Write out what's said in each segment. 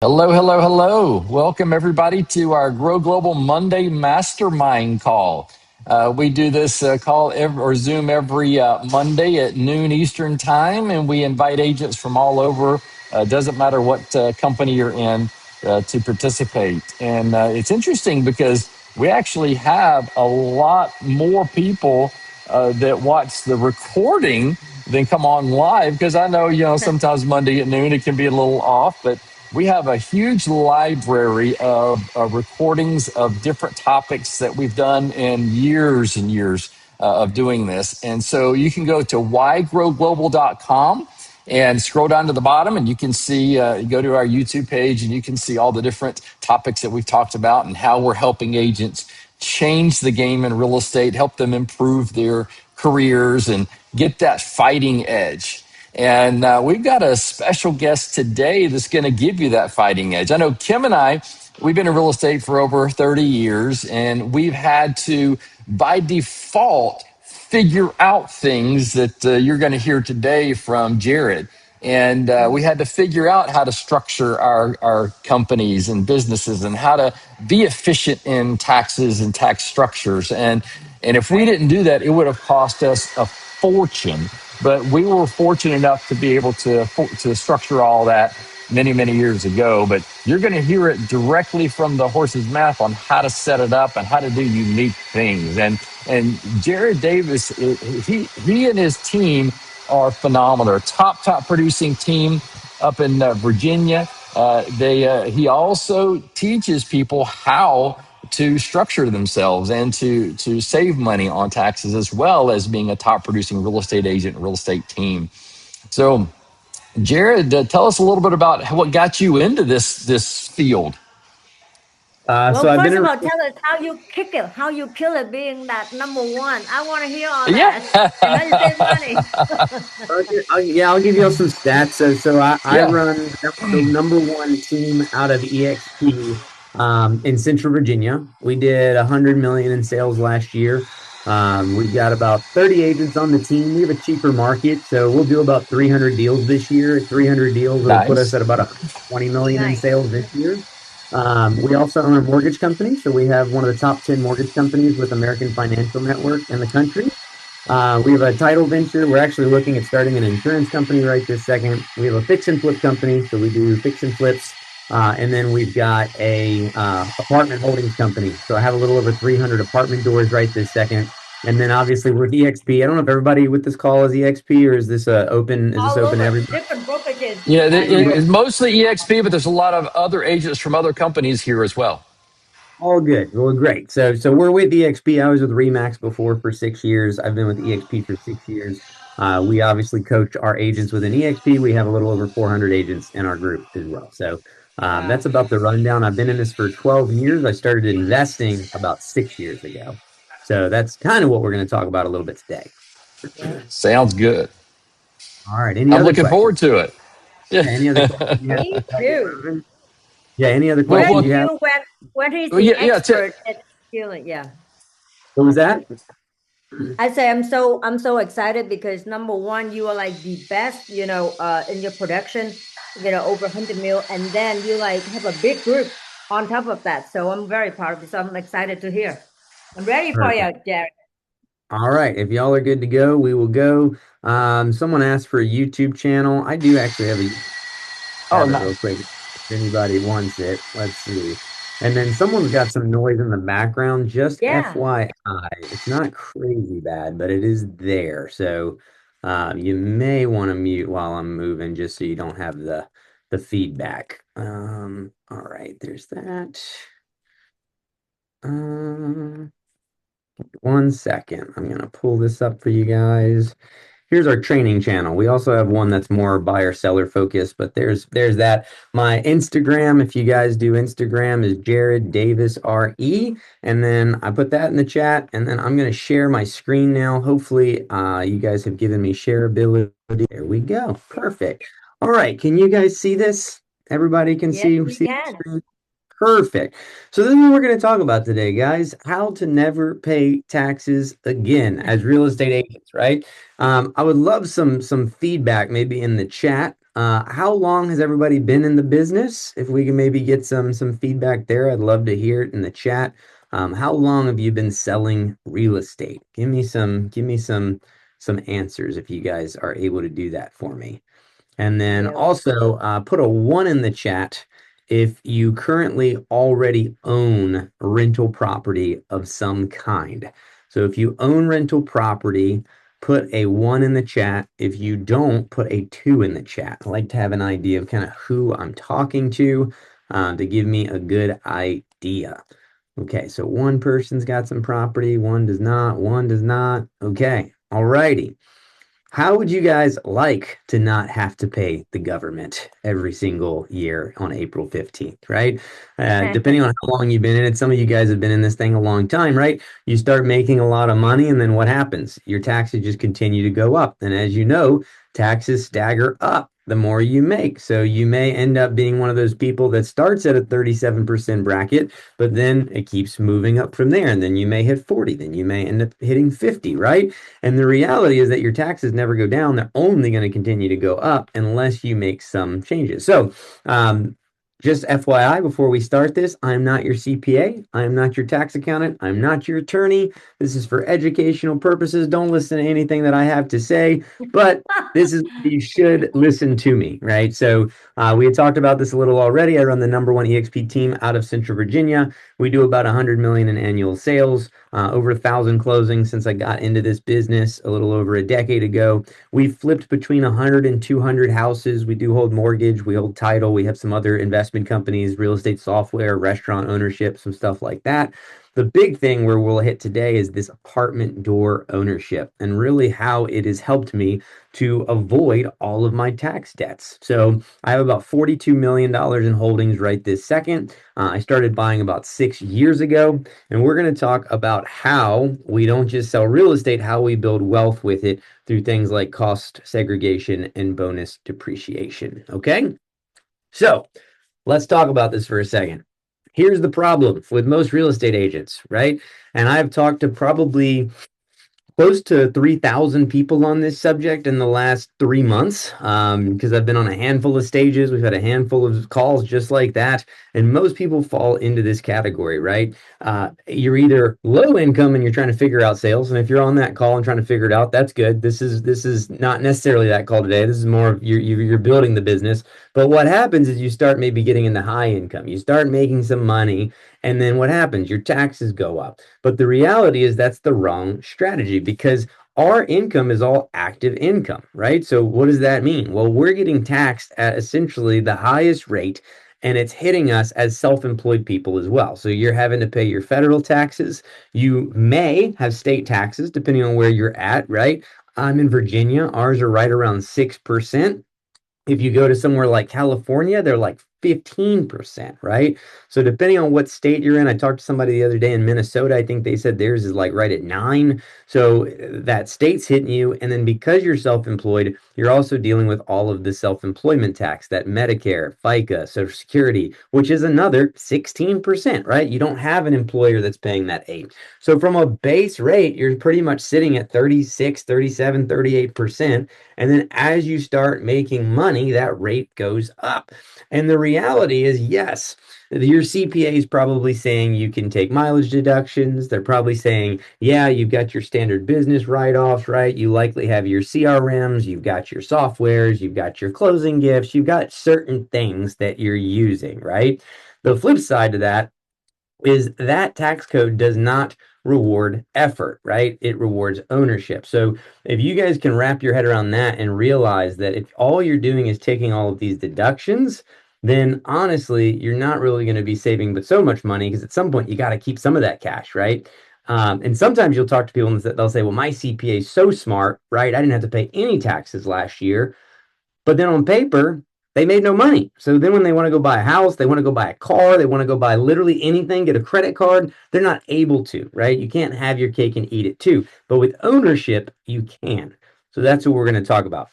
Hello, hello, hello. Welcome, everybody, to our Grow Global Monday Mastermind call. We do this call or Zoom every Monday at noon Eastern Time, and we invite agents from all over. Doesn't matter what company you're in to participate. And it's interesting because we actually have a lot more people that watch the recording than come on live because I know, sometimes Monday at noon it can be a little off, but we have a huge library of recordings of different topics that we've done in years and years of doing this. And so you can go to whygrowglobal.com and scroll down to the bottom and you can see, go to our YouTube page and you can see all the different topics that we've talked about and how we're helping agents change the game in real estate, help them improve their careers and get that fighting edge. And we've got a special guest today that's going to give you that fighting edge. I know Kim and I, we've been in real estate for over 30 years, and we've had to, by default, figure out things that you're going to hear today from Jared. And we had to figure out how to structure our companies and businesses and how to be efficient in taxes and tax structures. And if we didn't do that, it would have cost us a fortune. But we were fortunate enough to be able to structure all that many years ago. But you're going to hear it directly from the horse's mouth on how to set it up and how to do unique things. And Jared Davis, he and his team are phenomenal. They're top producing team up in Virginia. He also teaches people how to structure themselves and to save money on taxes as well as being a top producing real estate agent, real estate team. So, Jared, tell us a little bit about what got you into this field. Well, So I've been first of in, all, tell us how you kick it, how you kill it being that number one. I want to hear all Yeah. that. And how you save money. I'll give you all some stats. So I Yeah. run the number one team out of EXP in Central Virginia. We did 100 million in sales last year. We've got about 30 agents on the team. We have a cheaper market, so we'll do about 300 deals this year. 300 deals will put us Nice. at about 120 million in Nice. sales this year. We also own a mortgage company, so we have one of the top 10 mortgage companies with American Financial Network in the country. We have a title venture. We're actually looking at starting an insurance company right this second. We have a fix and flip company, so we do fix and flips. And then we've got a apartment holdings company. So I have a little over 300 apartment doors right this second. And then obviously we're EXP. I don't know if everybody with this call is EXP or is this open? Is this All open to over. everybody? Different brokerages, Yeah, Jared. it's mostly EXP, but there's a lot of other agents from other companies here as well. All good. Well, great. So we're with EXP. I was with Remax before for 6 years. I've been with EXP for 6 years. We obviously coach our agents within EXP. We have a little over 400 agents in our group as well. So Wow. that's about the rundown. I've been in this for 12 years. I started investing about 6 years ago. So that's kind of what we're going to talk about a little bit today. Sounds good. All right. Any I'm other looking questions? forward to it. Yeah. Yeah, any other questions you have Me to get too. moving? Yeah, any other well, Jared questions well, you have? knew when he's well, the yeah, yeah. expert at killing. Yeah. What was that? I say I'm so excited because number one, you are like the best, in your production, over 100 mil, and then you like have a big group on top of that. So I'm very proud of you. So I'm excited to hear. I'm ready for you, Perfect. Jared. All right. If y'all are good to go, we will go. Someone asked for a YouTube channel. I do actually Oh, have it no. real quick. If anybody wants it, let's see. And then someone's got some noise in the background. Just Yeah. FYI, it's not crazy bad, but it is there. So you may want to mute while I'm moving, just so you don't have the feedback. All right. There's that. Um, 1 second. I'm gonna pull this up for you guys. Here's our training channel. We also have one that's more buyer seller focused, but there's that. My Instagram, if you guys do Instagram, is Jared Davis RE. And then I put that in the chat, and then I'm gonna share my screen now. Hopefully, you guys have given me shareability. There we go. Perfect. All right, can you guys see this? Everybody can Yes, see we see the can. screen? Perfect. So this is what we're going to talk about today, guys. How to never pay taxes again as real estate agents, right? I would love some feedback, maybe in the chat. How long has everybody been in the business? If we can maybe get some feedback there, I'd love to hear it in the chat. How long have you been selling real estate? Give me some answers if you guys are able to do that for me. And then Yeah. also put a one in the chat if you currently already own rental property of some kind. So if you own rental property, put a one in the chat. If you don't, put a two in the chat. I like to have an idea of kind of who I'm talking to give me a good idea. Okay, so one person's got some property, one does not, one does not. Okay, all righty. How would you guys like to not have to pay the government every single year on April 15th, right? Depending on how long you've been in it, some of you guys have been in this thing a long time, right? You start making a lot of money, and then what happens? Your taxes just continue to go up. And as you know, taxes stagger up the more you make. So you may end up being one of those people that starts at a 37% bracket, but then it keeps moving up from there. And then you may hit 40, then you may end up hitting 50, right? And the reality is that your taxes never go down. They're only going to continue to go up unless you make some changes. So, just FYI, before we start this, I'm not your CPA. I'm not your tax accountant. I'm not your attorney. This is for educational purposes. Don't listen to anything that I have to say, but this is you should listen to me, right? So, we had talked about this a little already. I run the number one EXP team out of Central Virginia. We do about 100 million in annual sales, over 1,000 closings since I got into this business a little over a decade ago. We've flipped between 100 and 200 houses. We do hold mortgage, we hold title, we have some other investment companies, real estate software, restaurant ownership, some stuff like that. The big thing where we'll hit today is this apartment door ownership and really how it has helped me to avoid all of my tax debts. So I have about $42 million in holdings right this second. I started buying about 6 years ago, and we're going to talk about how we don't just sell real estate, how we build wealth with it through things like cost segregation and bonus depreciation. Okay? So let's talk about this for a second. Here's the problem with most real estate agents, right? And I've talked to probably close to 3,000 people on this subject in the last 3 months because I've been on a handful of stages. We've had a handful of calls just like that. And most people fall into this category, right? You're either low income and you're trying to figure out sales. And if you're on that call and trying to figure it out, that's good. This is not necessarily that call today. This is more of you're building the business. But what happens is you start maybe getting into high income. You start making some money. And then what happens? Your taxes go up. But the reality is that's the wrong strategy because our income is all active income, right? So what does that mean? Well, we're getting taxed at essentially the highest rate and it's hitting us as self-employed people as well. So you're having to pay your federal taxes. You may have state taxes depending on where you're at, right? I'm in Virginia. Ours are right around 6%. If you go to somewhere like California, they're like 15%, right? So depending on what state you're in, I talked to somebody the other day in Minnesota. I think they said theirs is like right at 9. So that state's hitting you. And then because you're self-employed, you're also dealing with all of the self-employment tax, that Medicare, FICA, Social Security, which is another 16%, right? You don't have an employer that's paying that 8. So from a base rate, you're pretty much sitting at 36, 37, 38%. And then as you start making money, that rate goes up. And the reality is, yes, your CPA is probably saying you can take mileage deductions. They're probably saying, yeah, you've got your standard business write-offs, right? You likely have your CRMs, you've got your softwares, you've got your closing gifts, you've got certain things that you're using, right? The flip side to that is that tax code does not reward effort, right? It rewards ownership. So if you guys can wrap your head around that and realize that if all you're doing is taking all of these deductions, then honestly, you're not really going to be saving but so much money because at some point you got to keep some of that cash, right? And sometimes you'll talk to people and they'll say, well, my CPA is so smart, right? I didn't have to pay any taxes last year. But then on paper, they made no money. So then when they want to go buy a house, they want to go buy a car, they want to go buy literally anything, get a credit card, they're not able to, right? You can't have your cake and eat it too. But with ownership, you can. So that's what we're going to talk about.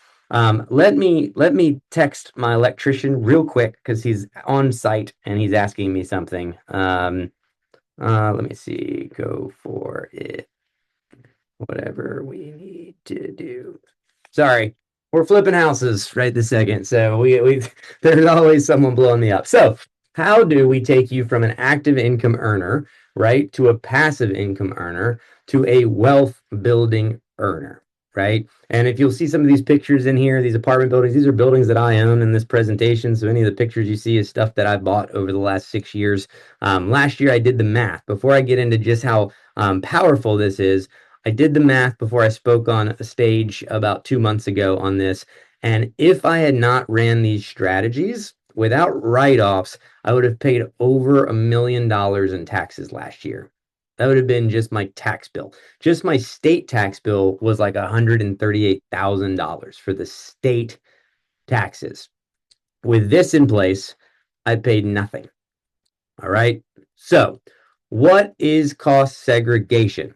Let me text my electrician real quick because he's on site and he's asking me something. Let me see. Go for it. Whatever we need to do. Sorry. We're flipping houses right this second. So we there's always someone blowing me up. So how do we take you from an active income earner, right, to a passive income earner to a wealth building earner, right? And if you'll see some of these pictures in here, these apartment buildings, these are buildings that I own in this presentation. So any of the pictures you see is stuff that I bought over the last 6 years. Last year I did the math. Before I get into just how powerful this is, I did the math before I spoke on a stage about 2 months ago on this. And if I had not ran these strategies without write offs, I would have paid over $1 million in taxes last year. That would have been just my tax bill. Just my state tax bill was like $138,000 for the state taxes. With this in place, I paid nothing. All right. So, what is cost segregation?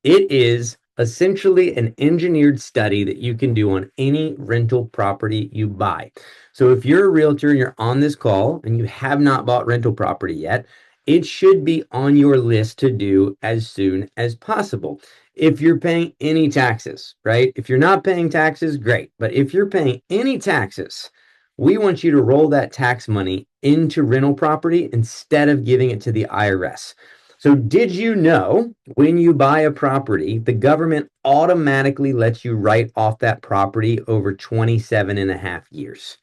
It is essentially an engineered study that you can do on any rental property you buy. So if you're a realtor and you're on this call and you have not bought rental property yet, it should be on your list to do as soon as possible. If you're paying any taxes, right? If you're not paying taxes, great. But if you're paying any taxes, we want you to roll that tax money into rental property instead of giving it to the IRS. So, did you know when you buy a property, the government automatically lets you write off that property over 27 and a half years?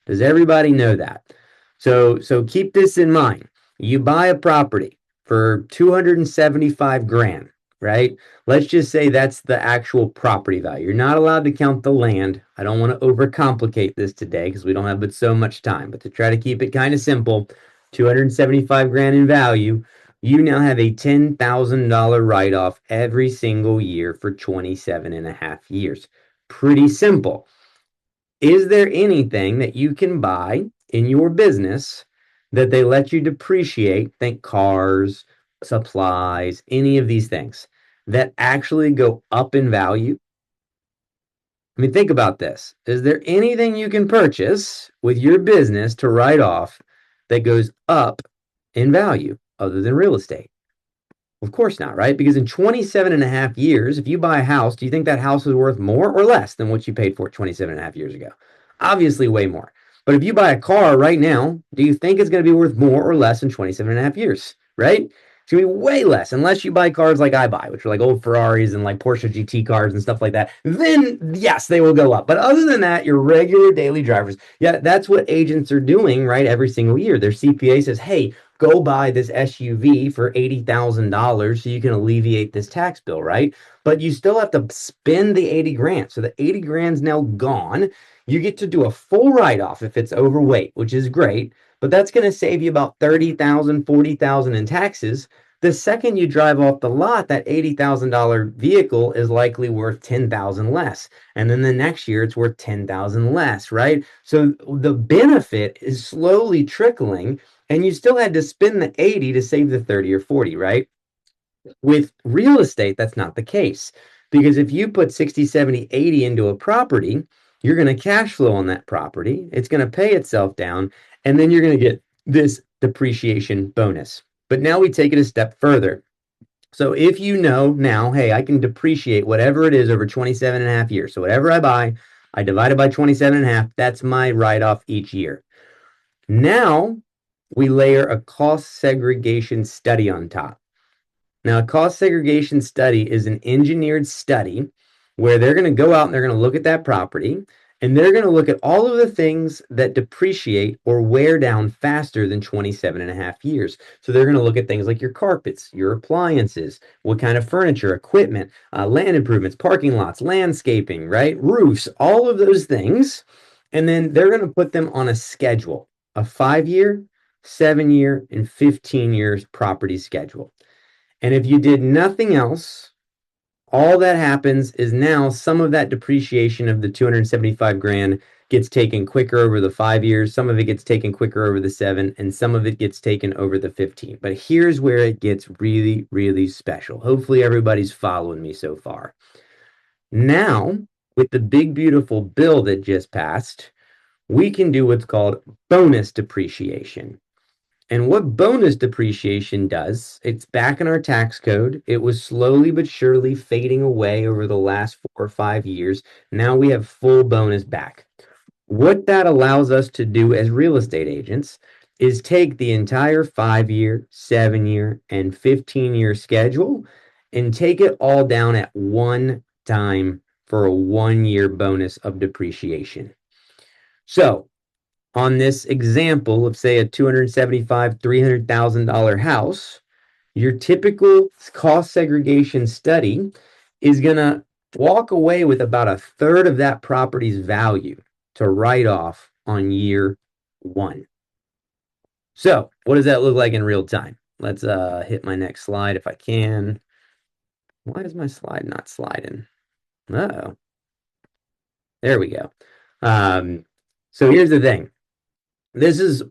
Does everybody know that? So keep this in mind. You buy a property for 275 grand, right? Let's just say that's the actual property value. You're not allowed to count the land. I don't want to overcomplicate this today because we don't have but so much time, but to try to keep it kind of simple, 275 grand in value, you now have a $10,000 write off every single year for 27 and a half years. Pretty simple. Is there anything that you can buy in your business that they let you depreciate? Think cars, supplies, any of these things that actually go up in value. I mean, think about this. Is there anything you can purchase with your business to write off that goes up in value other than real estate? Of course not, right? Because in 27 and a half years, if you buy a house, do you think that house is worth more or less than what you paid for it 27 and a half years ago? Obviously, way more. But if you buy a car right now, do you think it's going to be worth more or less in 27 and a half years, right? It's going to be way less unless you buy cars like I buy, which are like old Ferraris and like Porsche GT cars and stuff like that. Then, yes, they will go up. But other than that, your regular daily drivers, yeah, that's what agents are doing, right? Every single year. Their CPA says, hey, go buy this SUV for $80,000 so you can alleviate this tax bill, right? But you still have to spend the 80 grand. So the 80 grand's now gone. You get to do a full write off if it's overweight, which is great, but that's going to save you about 30,000, 40,000 in taxes. The second you drive off the lot, that $80,000 vehicle is likely worth 10,000 less. And then the next year it's worth 10,000 less, right? So the benefit is slowly trickling and you still had to spend the 80 to save the 30 or 40, right? With real estate, that's not the case. Because if you put 60, 70, 80 into a property, you're going to cash flow on that property. It's going to pay itself down, and then you're going to get this depreciation bonus. But now we take it a step further. So if you know now, hey, I can depreciate whatever it is over 27 and a half years. So whatever I buy, I divide it by 27 and a half. That's my write off each year. Now we layer a cost segregation study on top. Now, a cost segregation study is an engineered study where they're going to go out and they're going to look at that property and they're going to look at all of the things that depreciate or wear down faster than 27 and a half years. So they're going to look at things like your carpets, your appliances, what kind of furniture, equipment, land improvements, parking lots, landscaping, right? Roofs, all of those things. And then they're going to put them on a schedule, a 5 year, 7 year, and 15 years property schedule. And if you did nothing else, all that happens is now some of that depreciation of the 275 grand gets taken quicker over the 5 years, some of it gets taken quicker over the 7, and some of it gets taken over the 15. But here's where it gets really, really special. Hopefully, everybody's following me so far. Now, with the big, beautiful bill that just passed, we can do what's called bonus depreciation. And what bonus depreciation does, it's back in our tax code. It was slowly but surely fading away over the last 4 or 5 years. Now we have full bonus back. What that allows us to do as real estate agents is take the entire 5 year, 7 year, and 15-year schedule and take it all down at one time for a 1 year bonus of depreciation. So, on this example of, say, a $275,000, $300,000 house, your typical cost segregation study is going to walk away with about a third of that property's value to write off on year one. So, what does that look like in real time? Let's hit my next slide if I can. Why is my slide not sliding? Uh-oh. There we go. So here's the thing. This is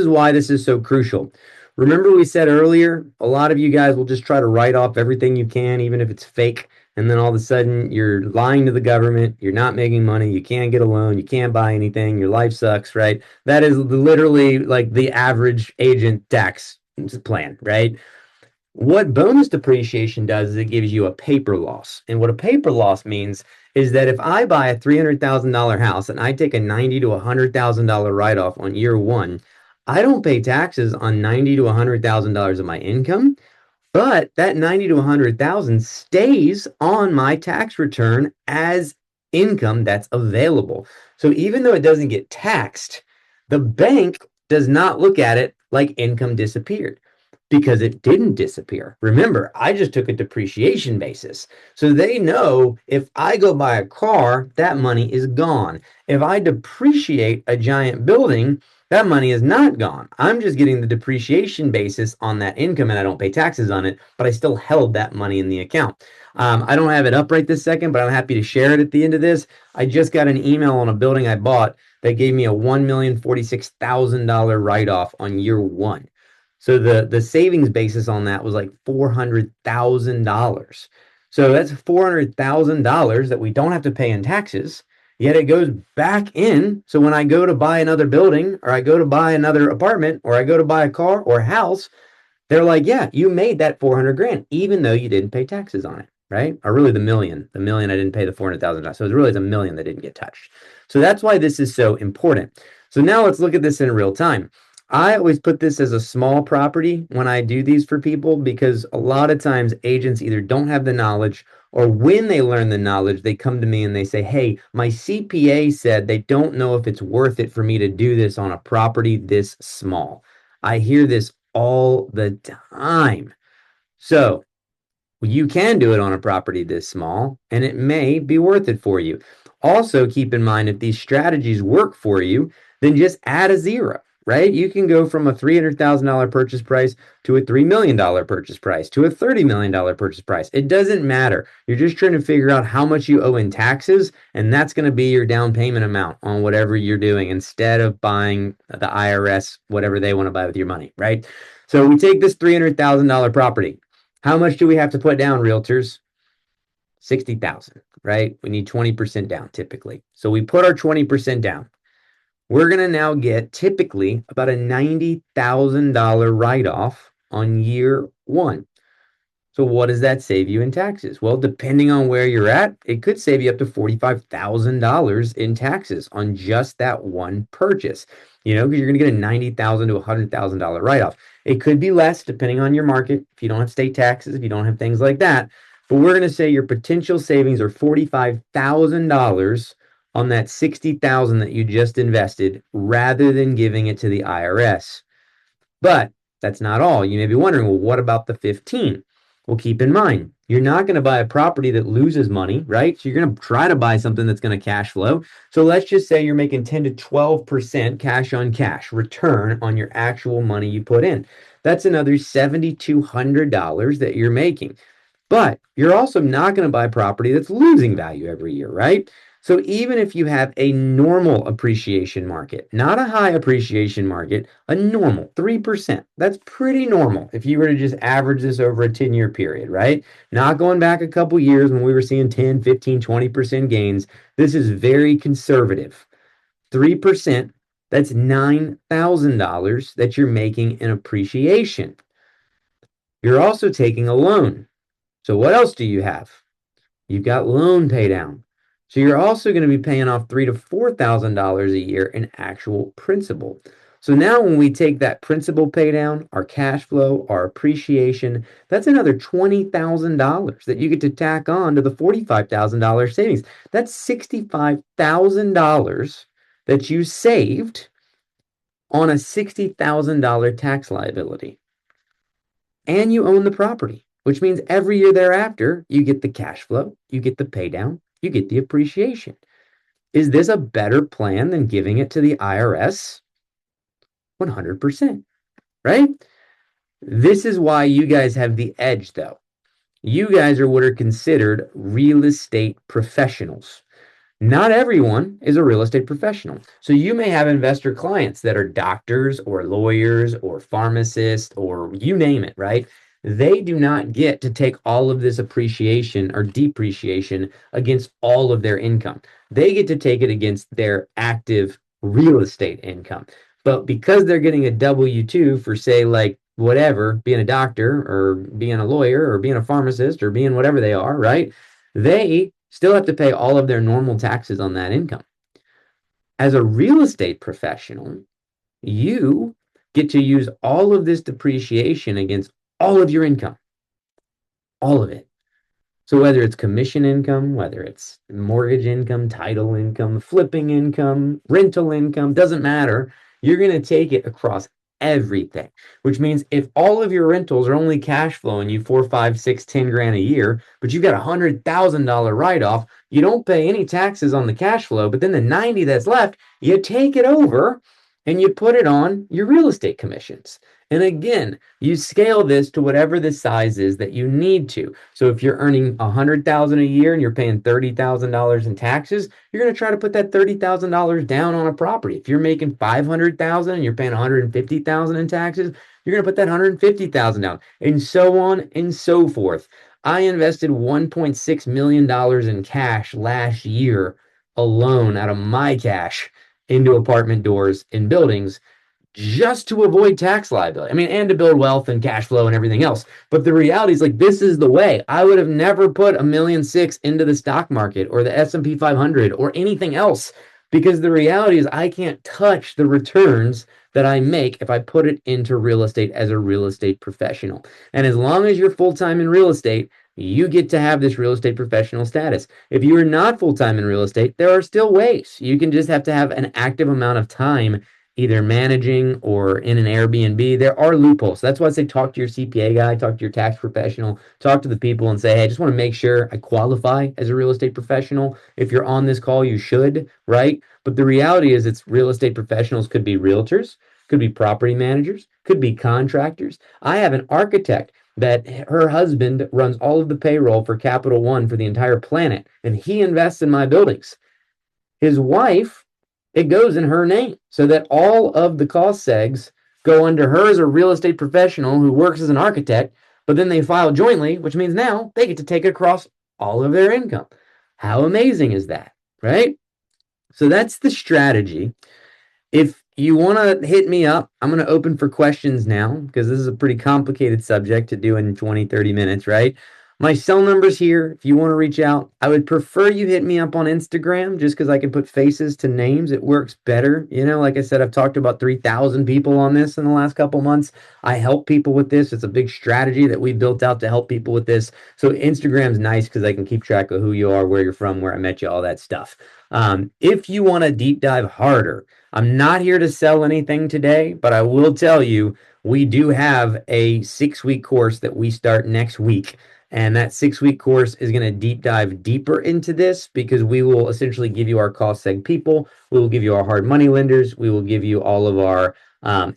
why this is so crucial. Remember we said earlier, a lot of you guys will just try to write off everything you can, even if it's fake, and then all of a sudden you're lying to the government, you're not making money, you can't get a loan, you can't buy anything, your life sucks, right? That is literally like the average agent tax plan, right? What bonus depreciation does is it gives you a paper loss. And what a paper loss means is that if I buy a $300,000 house and I take a $90,000 to $100,000 write off on year one, I don't pay taxes on $90,000 to $100,000 of my income. But that 90 to 100,000 stays on my tax return as income that's available. So even though it doesn't get taxed, the bank does not look at it like income disappeared because it didn't disappear. Remember, I just took a depreciation basis. So they know if I go buy a car, that money is gone. If I depreciate a giant building, that money is not gone. I'm just getting the depreciation basis on that income and I don't pay taxes on it, but I still held that money in the account. I don't have it up right this second, but I'm happy to share it at the end of this. I just got an email on a building I bought that gave me a $1,046,000 write-off on year one. So the savings basis on that was like $400,000. So that's $400,000 that we don't have to pay in taxes, yet it goes back in. So when I go to buy another building or I go to buy another apartment or I go to buy a car or a house, they're like, yeah, you made that 400 grand, even though you didn't pay taxes on it, right? Or really the million I didn't pay the $400,000. So it's really the million that didn't get touched. So that's why this is so important. So now let's look at this in real time. I always put this as a small property when I do these for people because a lot of times agents either don't have the knowledge or when they learn the knowledge, they come to me and they say, hey, my CPA said they don't know if it's worth it for me to do this on a property this small. I hear this all the time. So you can do it on a property this small, and it may be worth it for you. Also, keep in mind if these strategies work for you, then just add a zero, right? You can go from a $300,000 purchase price to a $3 million purchase price to a $30 million purchase price. It doesn't matter. You're just trying to figure out how much you owe in taxes, and that's going to be your down payment amount on whatever you're doing instead of buying the IRS, whatever they want to buy with your money, right? So we take this $300,000 property. How much do we have to put down, realtors? 60,000, right? We need 20% down typically. So we put our 20% down. We're going to now get typically about a $90,000 write-off on year one. So what does that save you in taxes? Well, depending on where you're at, it could save you up to $45,000 in taxes on just that one purchase. Because you're going to get a $90,000 to $100,000 write-off. It could be less depending on your market. If you don't have state taxes, if you don't have things like that. But we're going to say your potential savings are $45,000 on that $60,000 that you just invested rather than giving it to the IRS. But that's not all. You may be wondering, well, what about the 15? Well, keep in mind, you're not going to buy a property that loses money, right? So you're going to try to buy something that's going to cash flow. So let's just say you're making 10 to 12% cash on cash return on your actual money you put in. That's another $7,200 that you're making. But you're also not going to buy property that's losing value every year, right? So even if you have a normal appreciation market, not a high appreciation market, a normal 3%, that's pretty normal if you were to just average this over a 10-year period, right? Not going back a couple years when we were seeing 10, 15, 20% gains. This is very conservative. 3%, That's $9,000 that you're making in appreciation. You're also taking a loan. So what else do you have? You've got loan pay down. So you're also going to be paying off $3,000 to $4,000 a year in actual principal. So now when we take that principal pay down, our cash flow, our appreciation, that's another $20,000 that you get to tack on to the $45,000 savings. That's $65,000 that you saved on a $60,000 tax liability. And you own the property, which means every year thereafter, you get the cash flow, you get the pay down, you get the appreciation. Is this a better plan than giving it to the IRS? 100%, right? This is why you guys have the edge, though. You guys are what are considered real estate professionals. Not everyone is a real estate professional. So you may have investor clients that are doctors or lawyers or pharmacists or you name it, right? They do not get to take all of this appreciation or depreciation against all of their income. They get to take it against their active real estate income. But because they're getting a W-2 for, say, like whatever, being a doctor or being a lawyer or being a pharmacist or being whatever they are, right? They still have to pay all of their normal taxes on that income. As a real estate professional, you get to use all of this depreciation against all of your income, all of it. So whether it's commission income, whether it's mortgage income, title income, flipping income, rental income, doesn't matter. You're going to take it across everything, which means if all of your rentals are only cash flowing you 4, 5, 6, 10 grand a year, but you've got $100,000 write-off, you don't pay any taxes on the cash flow, but then the 90 that's left, you take it over and you put it on your real estate commissions. And again, you scale this to whatever the size is that you need to. So if you're earning $100,000 a year and you're paying $30,000 in taxes, you're going to try to put that $30,000 down on a property. If you're making $500,000 and you're paying $150,000 in taxes, you're going to put that $150,000 down, and so on and so forth. I invested $1.6 million in cash last year alone out of my cash into apartment doors in buildings just to avoid tax liability. I mean, and to build wealth and cash flow and everything else. But the reality is, like, this is the way. I would have never put $1.6 million into the stock market or the S&P 500 or anything else, because the reality is I can't touch the returns that I make if I put it into real estate as a real estate professional. And as long as you're full-time in real estate, you get to have this real estate professional status. If you are not full-time in real estate, there are still ways. You can just have to have an active amount of time either managing or in an Airbnb. There are loopholes. That's why I say talk to your CPA guy, talk to your tax professional, talk to the people and say, hey, I just want to make sure I qualify as a real estate professional. If you're on this call, you should, right? But the reality is, it's real estate professionals could be realtors, could be property managers, could be contractors. I have an architect that her husband runs all of the payroll for Capital One for the entire planet, and he invests in my buildings. His wife, it goes in her name so that all of the cost segs go under her as a real estate professional who works as an architect, but then they file jointly, which means now they get to take it across all of their income. How amazing is that, right? So that's the strategy. If you want to hit me up, I'm going to open for questions now because this is a pretty complicated subject to do in 20, 30 minutes, right? My cell number's here if you want to reach out. I would prefer you hit me up on Instagram just because I can put faces to names. It works better. You know, like I said, I've talked to about 3,000 people on this in the last couple months. I help people with this. It's a big strategy that we built out to help people with this. So Instagram's nice because I can keep track of who you are, where you're from, where I met you, all that stuff. If you want to deep dive harder, I'm not here to sell anything today, but I will tell you we do have a 6-week course that we start next week. And that 6-week course is going to deep dive deeper into this because we will essentially give you our cost seg people. We will give you our hard money lenders. We will give you all of our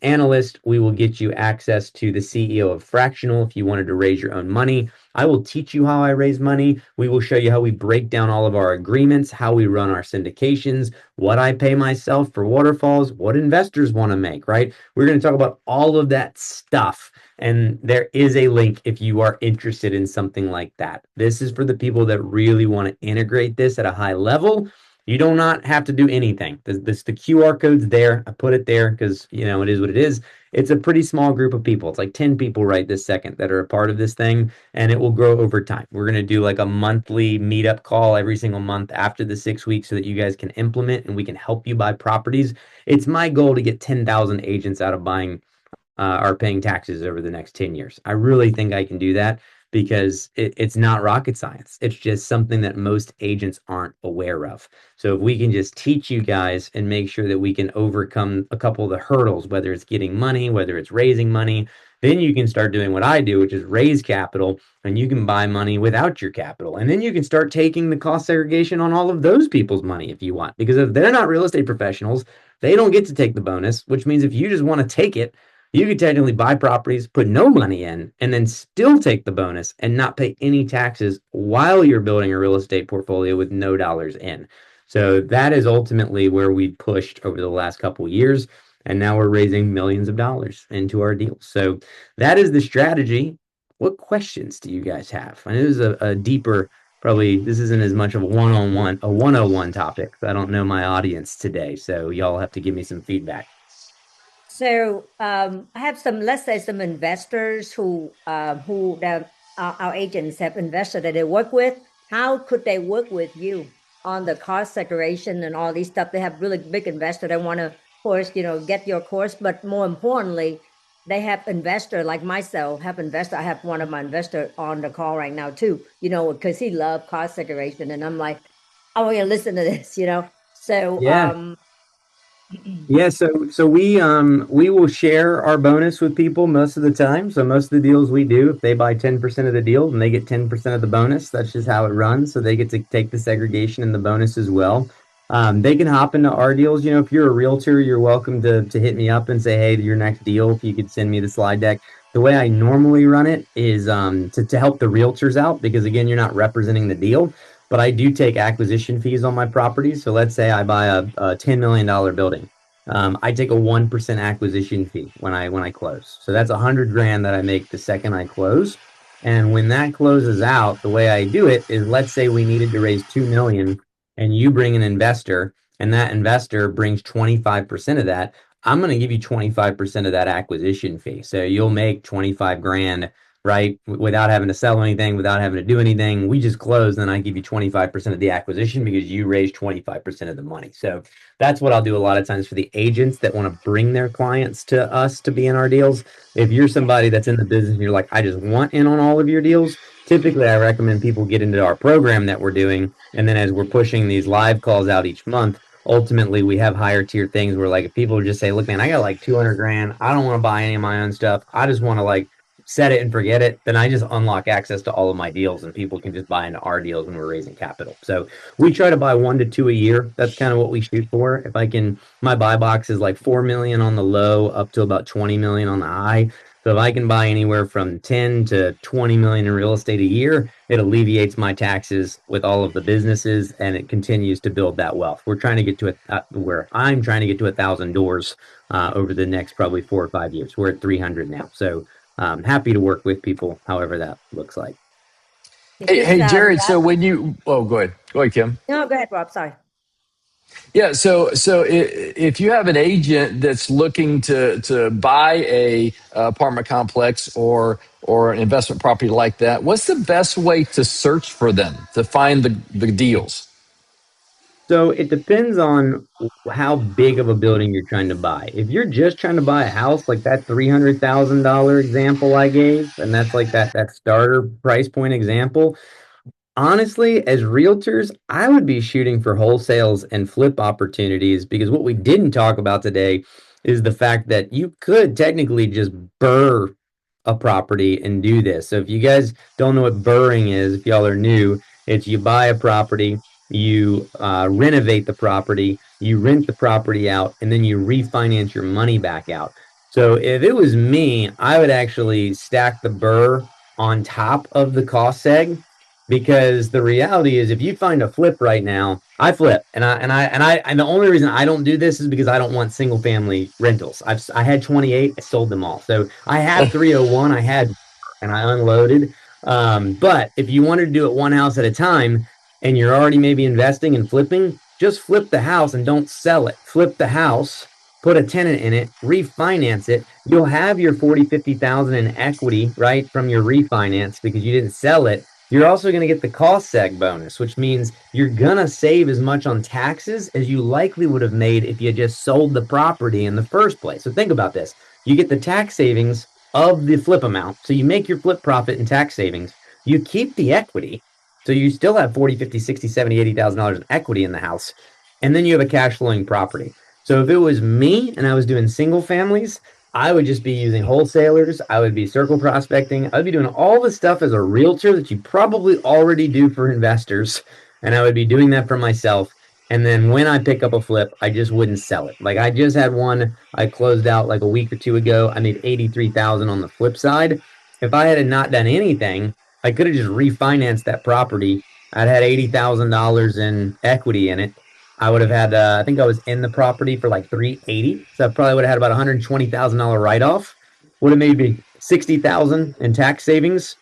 analysts. We will get you access to the CEO of Fractional if you wanted to raise your own money. I will teach you how I raise money. We will show you how we break down all of our agreements, how we run our syndications, what I pay myself for waterfalls, what investors want to make, right? We're going to talk about all of that stuff. And there is a link if you are interested in something like that. This is for the people that really want to integrate this at a high level. You do not have to do anything. The QR code's there. I put it there because it is what it is. It's a pretty small group of people. It's like 10 people right this second that are a part of this thing, and it will grow over time. We're gonna do like a monthly meetup call every single month after the 6 weeks so that you guys can implement and we can help you buy properties. It's my goal to get 10,000 agents out of buying are paying taxes over the next 10 years. I really think I can do that because it's not rocket science. It's just something that most agents aren't aware of. So if we can just teach you guys and make sure that we can overcome a couple of the hurdles, whether it's getting money, whether it's raising money, then you can start doing what I do, which is raise capital, and you can buy money without your capital. And then you can start taking the cost segregation on all of those people's money if you want. Because if they're not real estate professionals, they don't get to take the bonus, which means if you just want to take it, you could technically buy properties, put no money in, and then still take the bonus and not pay any taxes while you're building a real estate portfolio with no dollars in. So that is ultimately where we pushed over the last couple of years. And now we're raising millions of dollars into our deals. So that is the strategy. What questions do you guys have? I know this is a deeper, probably this isn't as much of a one-on-one, a 101 topic. I don't know my audience today. So y'all have to give me some feedback. So I have some, let's say, some investors who our agents have invested that they work with. How could they work with you on the cost separation and all these stuff? They have really big investors. They want to, of course, get your course, but more importantly, they have investor like myself, have investor. I have one of my investor on the call right now too, because he loved cost separation. And I'm like, I want you to listen to this. So Yeah. Yeah, so we will share our bonus with people most of the time. So most of the deals we do, if they buy 10% of the deal, then they get 10% of the bonus. That's just how it runs. So they get to take the segregation and the bonus as well. They can hop into our deals. If you're a realtor, you're welcome to hit me up and say, hey, your next deal, if you could send me the slide deck. The way I normally run it is to help the realtors out because again, you're not representing the deal, but I do take acquisition fees on my properties. So let's say I buy a $10 million building. I take a 1% acquisition fee when I close. So that's 100 grand that I make the second I close. And when that closes out, the way I do it is let's say we needed to raise 2 million and you bring an investor and that investor brings 25% of that. I'm going to give you 25% of that acquisition fee. So you'll make 25 grand, right? Without having to sell anything, without having to do anything. We just close, then I give you 25% of the acquisition because you raised 25% of the money. So that's what I'll do a lot of times for the agents that want to bring their clients to us to be in our deals. If you're yeah. somebody that's in the business and you're like, I just want in on all of your deals, typically I recommend people get into our program that we're doing. And then as we're pushing these live calls out each month, ultimately we have higher tier things where like if people just say, look, man, I got like 200 grand. I don't want to buy any of my own stuff. I just want to like set it and forget it. Then I just unlock access to all of my deals and people can just buy into our deals when we're raising capital. So we try to buy 1 to 2 a year. That's kind of what we shoot for. If I can, my buy box is like 4 million on the low up to about 20 million on the high. So if I can buy anywhere from 10 to 20 million in real estate a year, it alleviates my taxes with all of the businesses and it continues to build that wealth. We're trying to get to where I'm trying to get to 1,000 doors over the next probably 4 or 5 years. We're at 300 now. So happy to work with people, however that looks like. Because Hey, Jared. So last, when you, oh, go ahead, Kim. no, go ahead, Rob. Sorry. Yeah. If you have an agent that's looking to buy a apartment complex or an investment property like that, what's the best way to search for them to find the deals? So it depends on how big of a building you're trying to buy. If you're just trying to buy a house, like that $300,000 example I gave, and that's like that starter price point example, honestly, as realtors, I would be shooting for wholesales and flip opportunities because what we didn't talk about today is the fact that you could technically just burr a property and do this. So if you guys don't know what burring is, if y'all are new, it's you buy a property, you renovate the property, you rent the property out, and then you refinance your money back out. So if it was me, I would actually stack the burr on top of the cost seg because the reality is if you find a flip right now, I flip and the only reason I don't do this is because I don't want single family rentals. I had 28, I sold them all. So I had 301, I had and I unloaded. But if you wanted to do it one house at a time and you're already maybe investing and flipping, just flip the house and don't sell it. Flip the house, put a tenant in it, refinance it. You'll have your 40, 50,000 in equity, right, from your refinance because you didn't sell it. You're also going to get the cost seg bonus, which means you're going to save as much on taxes as you likely would have made if you just sold the property in the first place. So think about this. You get the tax savings of the flip amount. So you make your flip profit in tax savings. You keep the equity. So you still have 40, 50, 60, 70, $80,000 in equity in the house. And then you have a cash flowing property. So if it was me and I was doing single families, I would just be using wholesalers. I would be circle prospecting. I'd be doing all the stuff as a realtor that you probably already do for investors. And I would be doing that for myself. And then when I pick up a flip, I just wouldn't sell it. Like I just had one I closed out like a week or two ago. I made 83,000 on the flip side. If I had not done anything, I could have just refinanced that property. I'd had $80,000 in equity in it. I would have had, I think I was in the property for like 380. So I probably would have had about $120,000 write off. Would have maybe 60,000 in tax savings,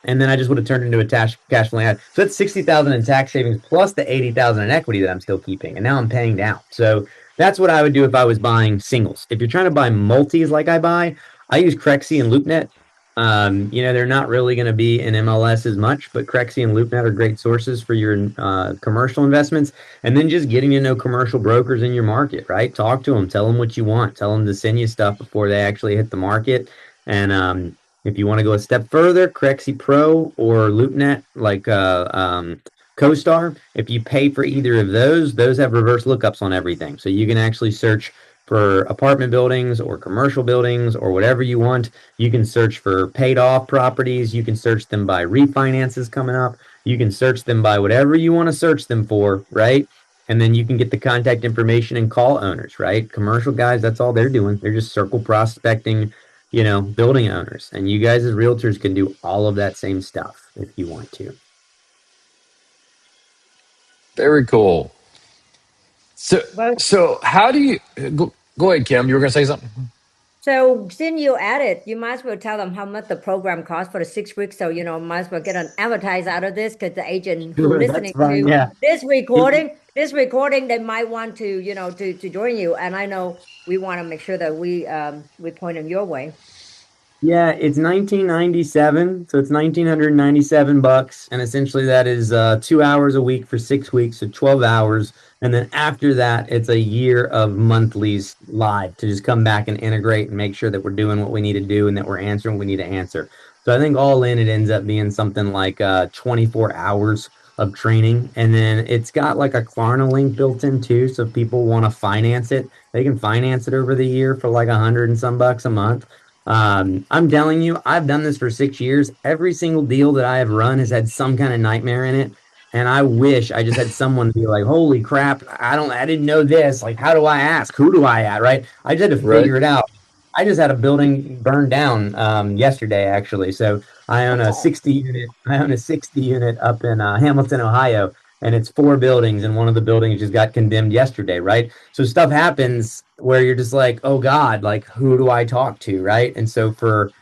and then I just would have turned into a cash flowing ad. So that's 60,000 in tax savings plus the 80,000 in equity that I'm still keeping, and now I'm paying down. So that's what I would do if I was buying singles. If you're trying to buy multis like I buy, I use Crexi and LoopNet. They're not really going to be in MLS as much, but Crexi and LoopNet are great sources for your commercial investments. And then just getting to know commercial brokers in your market, right? Talk to them, tell them what you want, tell them to send you stuff before they actually hit the market. And if you want to go a step further, Crexi Pro or LoopNet, like CoStar, if you pay for either of those have reverse lookups on everything. So you can actually search for apartment buildings or commercial buildings or whatever you want. You can search for paid off properties. You can search them by refinances coming up. You can search them by whatever you want to search them for, right? And then you can get the contact information and call owners, right? Commercial guys, that's all they're doing. They're just circle prospecting, building owners. And you guys as realtors can do all of that same stuff if you want to. Very cool. So, Well, so how do you go ahead, Kim? You were going to say something? so since you added, you might as well tell them how much the program costs for the 6 weeks. So, might as well get an advertise out of this because the agent who Sure, that's listening fine. to Yeah. this recording, they might want to, to join you. And I know we want to make sure that we point them your way. Yeah, it's 1997, so it's $1,997, and essentially that is 2 hours a week for 6 weeks, so 12 hours. And then after that, it's a year of monthlies live to just come back and integrate and make sure that we're doing what we need to do and that we're answering what we need to answer. So I think all in, it ends up being something like 24 hours of training. And then it's got like a Klarna link built in too. So if people want to finance it, they can finance it over the year for like 100 and some bucks a month. I'm telling you, I've done this for 6 years. Every single deal that I have run has had some kind of nightmare in it. And I wish I just had someone to be like, holy crap, I didn't know this. Like, how do I ask? Who do I at? Right. I just had to Right. figure it out. I just had a building burned down yesterday, actually. So I own a 60 unit up in Hamilton, Ohio, and it's 4 buildings, and one of the buildings just got condemned yesterday, right? So stuff happens where you're just like, oh God, like who do I talk to, right? And so for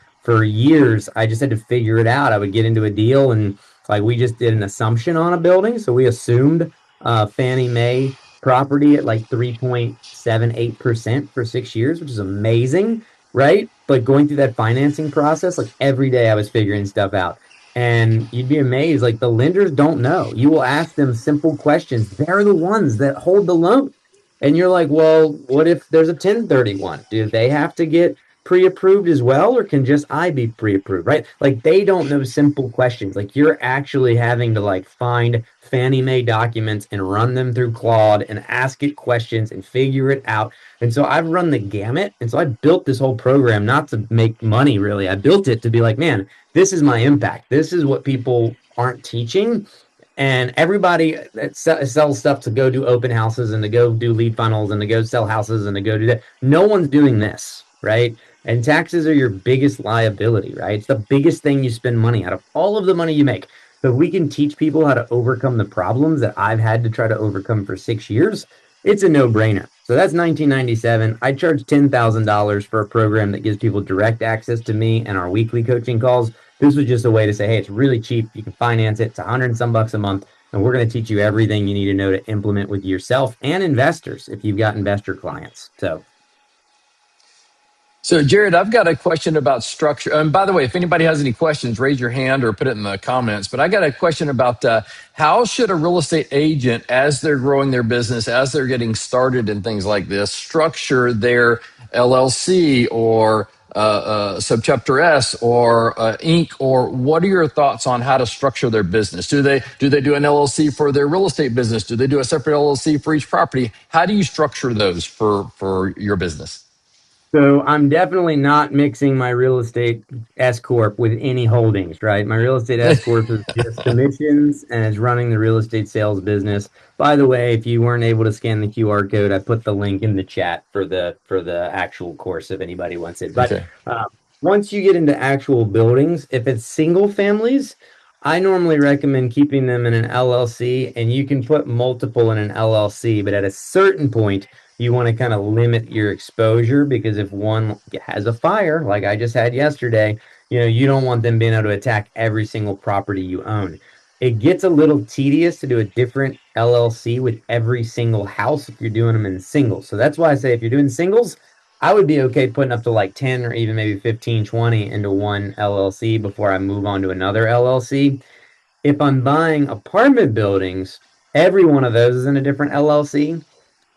years, I just had to figure it out. I would get into a deal and like we just did an assumption on a building, so we assumed Fannie Mae property at like 3.78% for 6 years, which is amazing, right? But going through that financing process, like every day I was figuring stuff out. And you'd be amazed, like the lenders don't know. You will ask them simple questions. They're the ones that hold the loan. And you're like, well, what if there's a 1031? Do they have to get pre-approved as well, or can just I be pre-approved, right? Like they don't know simple questions. Like you're actually having to like find Fannie Mae documents and run them through Claude and ask it questions and figure it out. And so I've run the gamut. And so I built this whole program not to make money, really. I built it to be like, man, this is my impact. This is what people aren't teaching. And everybody that sells stuff to go do open houses and to go do lead funnels and to go sell houses and to go do that, no one's doing this, right? And taxes are your biggest liability, right? It's the biggest thing you spend money out of all of the money you make. So if we can teach people how to overcome the problems that I've had to try to overcome for 6 years, it's a no-brainer. So that's 1997. I charge $10,000 for a program that gives people direct access to me and our weekly coaching calls. This was just a way to say, hey, it's really cheap. You can finance it. It's 100 and some bucks a month. And we're going to teach you everything you need to know to implement with yourself and investors if you've got investor clients. So So, Jared, I've got a question about structure. And by the way, if anybody has any questions, raise your hand or put it in the comments. But I got a question about how should a real estate agent, as they're growing their business, as they're getting started and things like this, structure their LLC or subchapter S or Inc. Or what are your thoughts on how to structure their business? Do they do an LLC for their real estate business? Do they do a separate LLC for each property? How do you structure those for your business? So I'm definitely not mixing my real estate S corp with any holdings, right? My real estate S corp is just commissions and it's running the real estate sales business. By the way, if you weren't able to scan the QR code, I put the link in the chat for the actual course if anybody wants it. But Okay. uh, once you get into actual buildings, if it's single families, I normally recommend keeping them in an LLC, and you can put multiple in an LLC, but at a certain point you want to kind of limit your exposure because if one has a fire, like I just had yesterday, you don't want them being able to attack every single property you own. It gets a little tedious to do a different LLC with every single house if you're doing them in singles. So that's why I say if you're doing singles, I would be okay putting up to like 10 or even maybe 15, 20 into one LLC before I move on to another LLC. If I'm buying apartment buildings, every one of those is in a different LLC.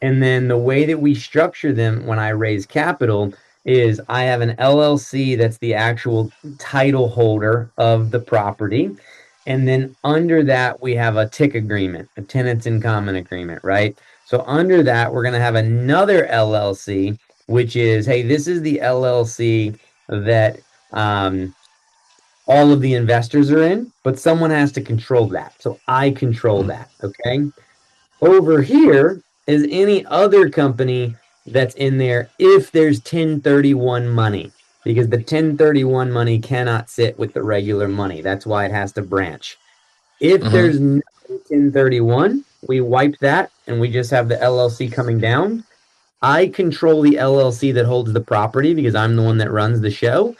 And then the way that we structure them when I raise capital is I have an LLC that's the actual title holder of the property. And then under that, we have a TIC agreement, a tenants in common agreement, right? So under that, we're going to have another LLC, which is, hey, this is the LLC that all of the investors are in, but someone has to control that. So I control that. Okay. Over here is any other company that's in there if there's 1031 money, because the 1031 money cannot sit with the regular money. That's why it has to branch. If Mm-hmm. there's no 1031, we wipe that and we just have the LLC coming down. I control the LLC that holds the property because I'm the one that runs the show.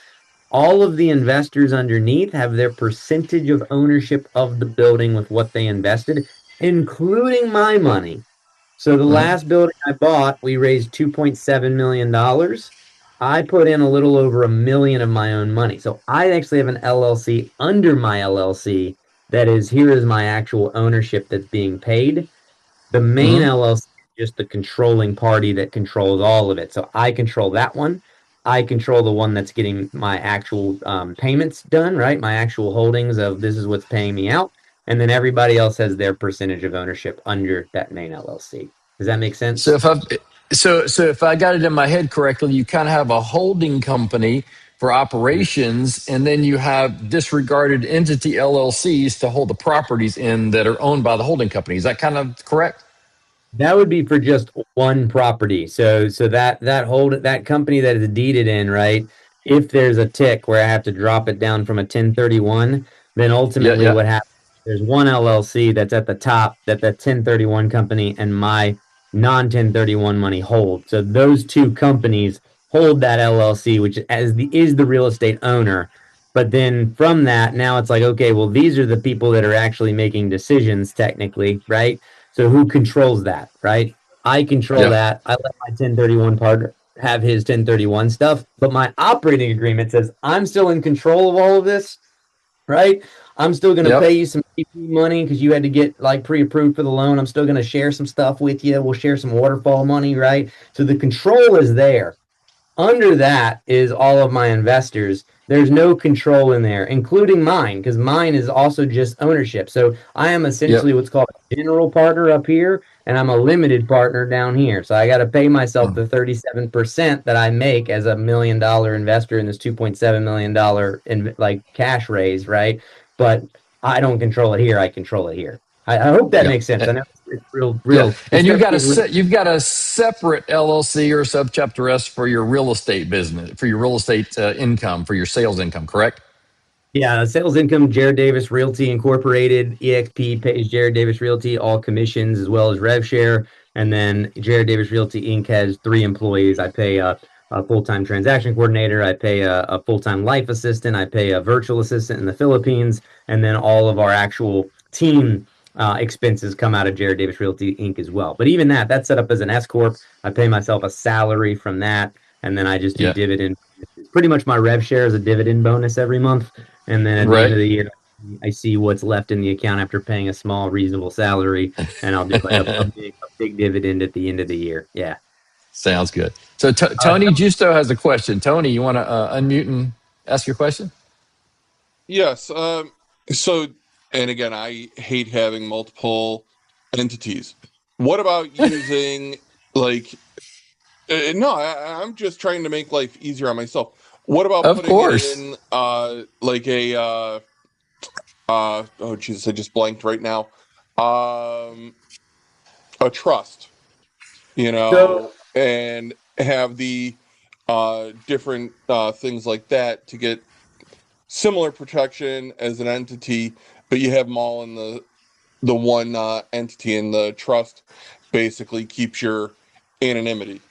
All of the investors underneath have their percentage of ownership of the building with what they invested, including my money. So the Mm-hmm. last building I bought, we raised $2.7 million. I put in a little over 1 million of my own money. So I actually have an LLC under my LLC that is here is my actual ownership that's being paid. The main Mm-hmm. LLC is just the controlling party that controls all of it. So I control that one. I control the one that's getting my actual payments done, right? My actual holdings of this is what's paying me out. And then everybody else has their percentage of ownership under that main LLC. Does that make So sense? if I so if I got it in my head correctly, you kind of have a holding company for operations, and then you have disregarded entity LLCs to hold the properties in that are owned by the holding company. Is that kind of correct? That would be for just one property. So that company that is deeded in, right? If there's a tick where I have to drop it down from a 1031, then Yeah, ultimately yeah, what happens, there's one LLC that's at the top that the 1031 company and my non-1031 money hold. So those two companies hold that LLC, which is the real estate owner. But then from that, now it's like, okay, well, these are the people that are actually making decisions technically, right? So who controls that, right? I control yeah, that. I let my 1031 partner have his 1031 stuff, but my operating agreement says I'm still in control of all of this, right? I'm still going to pay yep, you some PP money because you had to get like pre-approved for the loan. I'm still going to share some stuff with you. We'll share some waterfall money, right? So the control is there. Under that is all of my investors. There's no control in there, including mine, because mine is also just ownership. So I am essentially yep. what's called a general partner up here, and I'm a limited partner down here. So I got to pay myself the 37% that I make as a $1 million investor in this $2.7 million in like cash raise, right? But I don't control it here. I control it here. I hope that Yeah. makes sense. I know it's real, Yeah, real. The and you've got structure is real. you've got a separate LLC or subchapter S for your real estate business, for your real estate income, for your sales income, correct? Yeah, sales income, Jared Davis Realty Incorporated, EXP pays Jared Davis Realty all commissions as well as rev share. And then Jared Davis Realty Inc. has 3 employees. I pay a full-time transaction coordinator. I pay a full-time life assistant. I pay a virtual assistant in the Philippines. And then all of our actual team expenses come out of Jared Davis Realty Inc. as well. But even that's set up as an S corp. I pay myself a salary from that, and then I just do Yeah. dividend. It's pretty much my rev share is a dividend bonus every month, and then at the end of Right. the year, I see what's left in the account after paying a small, reasonable salary, and I'll do like a big dividend at the end of the year. Yeah. Sounds good. So Tony Justo has a question. Tony, you want to unmute and ask your question? Yes. So, and again, I hate having multiple entities. What about using like? No, I'm just trying to make life easier on myself. What about Of putting it course. in like a oh Jesus, I just blanked right now. Um, a trust, So and have the different things like that to get similar protection as an entity, but you have them all in the one entity, and the trust basically keeps your anonymity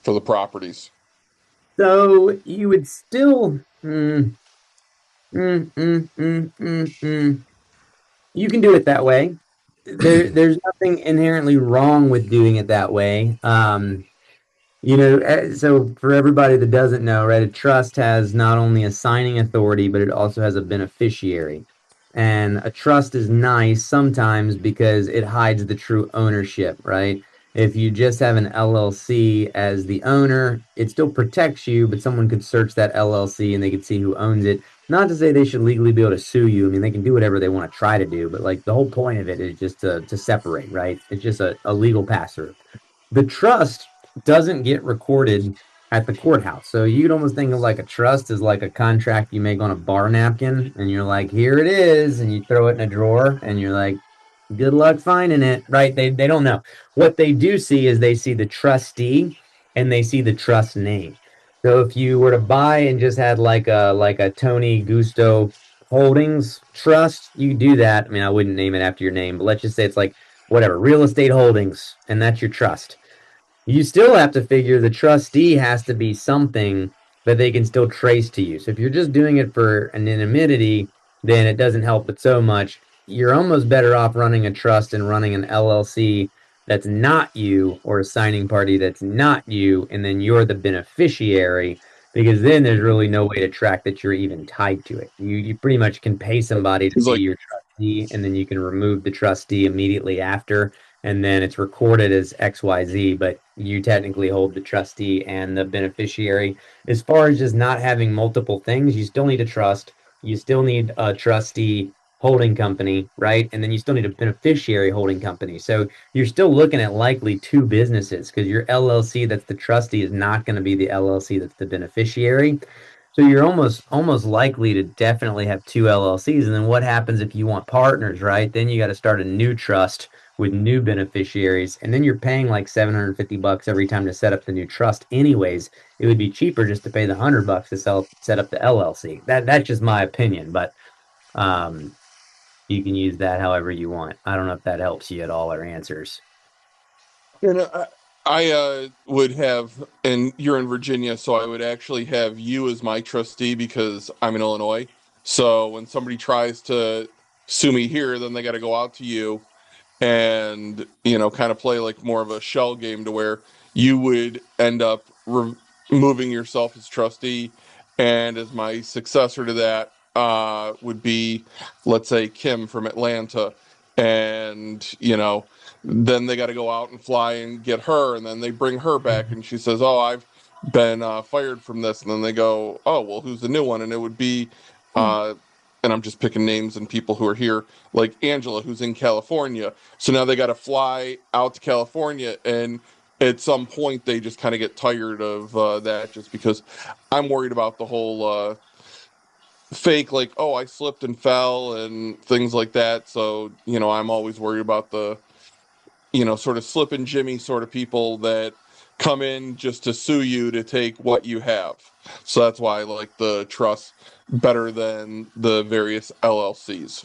for the properties. so you would still mm, mm, mm, mm, mm. You can do it that way. There's nothing inherently wrong with doing it that way. So for everybody that doesn't know, right, a trust has not only a signing authority, but it also has a beneficiary. And a trust is nice sometimes because it hides the true ownership, right? If you just have an LLC as the owner, it still protects you, but someone could search that LLC and they could see who owns it. Not to say they should legally be able to sue you. I mean, they can do whatever they want to try to do, but like the whole point of it is just to separate, right? It's just a legal pass through. The trust doesn't get recorded at the courthouse. So you could almost think of like a trust as like a contract you make on a bar napkin, and you're like, here it is, and you throw it in a drawer, and you're like, good luck finding it, right? They don't know. What they do see is they see the trustee and they see the trust name. So if you were to buy and just had like a Tony Gusto Holdings trust, you do that. I mean, I wouldn't name it after your name, but let's just say it's like whatever, real estate holdings, and that's your trust. You still have to figure the trustee has to be something that they can still trace to you. So if you're just doing it for anonymity, then it doesn't help it so much. You're almost better off running a trust and running an LLC that's not you, or a signing party that's not you, and then you're the beneficiary, because then there's really no way to track that you're even tied to it. You pretty much can pay somebody to It's be like your trustee, and then you can remove the trustee immediately after, and then it's recorded as XYZ, but you technically hold the trustee and the beneficiary. As far as just not having multiple things, you still need a trust. You still need a trustee holding company, right? And then you still need a beneficiary holding company. So you're still looking at likely two businesses, because your LLC that's the trustee is not going to be the LLC that's the beneficiary. So you're almost likely to definitely have two LLCs. And then what happens if you want partners, right? Then you got to start a new trust with new beneficiaries, and then you're paying like $750 every time to set up the new trust. Anyways, it would be cheaper just to pay the $100 to set up the LLC. That's just my opinion, but um, you can use that however you want. I don't know if that helps you at all or answers. and I would have, and you're in Virginia, so I would actually have you as my trustee because I'm in Illinois. So when somebody tries to sue me here, then they got to go out to you and kind of play like more of a shell game, to where you would end up removing yourself as trustee, and as my successor to that would be, let's say, Kim from Atlanta. And then they got to go out and fly and get her, and then they bring her back and she says, oh, I've been fired from this. And then they go, oh, well, who's the new one? And it would be uh and I'm just picking names and people who are here, like Angela, who's in California. So now they got to fly out to California, and at some point they just kind of get tired of that, just because I'm worried about the whole fake, like, oh, I slipped and fell and things like that. So I'm always worried about the sort of slip and Jimmy sort of people that come in just to sue you to take what you have. So that's why I like the trust better than the various LLCs.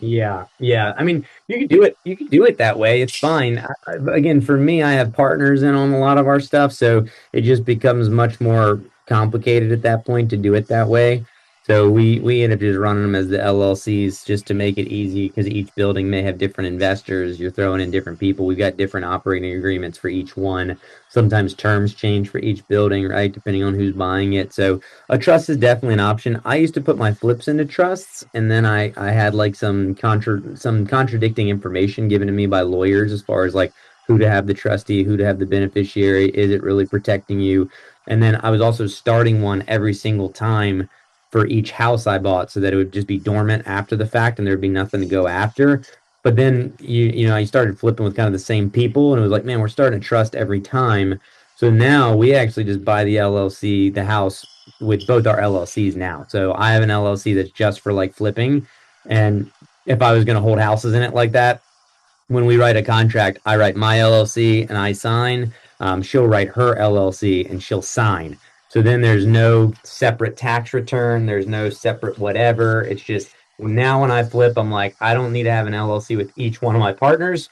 Yeah, yeah. I mean, you could do it. You could do it that way. It's fine. Again, for me, I have partners in on a lot of our stuff, so it just becomes much more complicated at that point to do it that way. So we end up just running them as the LLCs just to make it easy because each building may have different investors. You're throwing in different people. We've got different operating agreements for each one. Sometimes terms change for each building, right? Depending on who's buying it. So a trust is definitely an option. I used to put my flips into trusts, and then I had like some contradicting information given to me by lawyers as far as like who to have the trustee, who to have the beneficiary. Is it really protecting you? And then I was also starting one every single time for each house I bought so that it would just be dormant after the fact and there'd be nothing to go after. But then I started flipping with kind of the same people and it was like, man, we're starting to trust every time. So now we actually just buy the LLC, the house with both our LLCs now. So I have an LLC that's just for like flipping. And if I was going to hold houses in it like that, when we write a contract, I write my LLC and I sign. She'll write her LLC and she'll sign. So then there's no separate tax return. There's no separate whatever. It's just now when I flip, I'm like, I don't need to have an LLC with each one of my partners.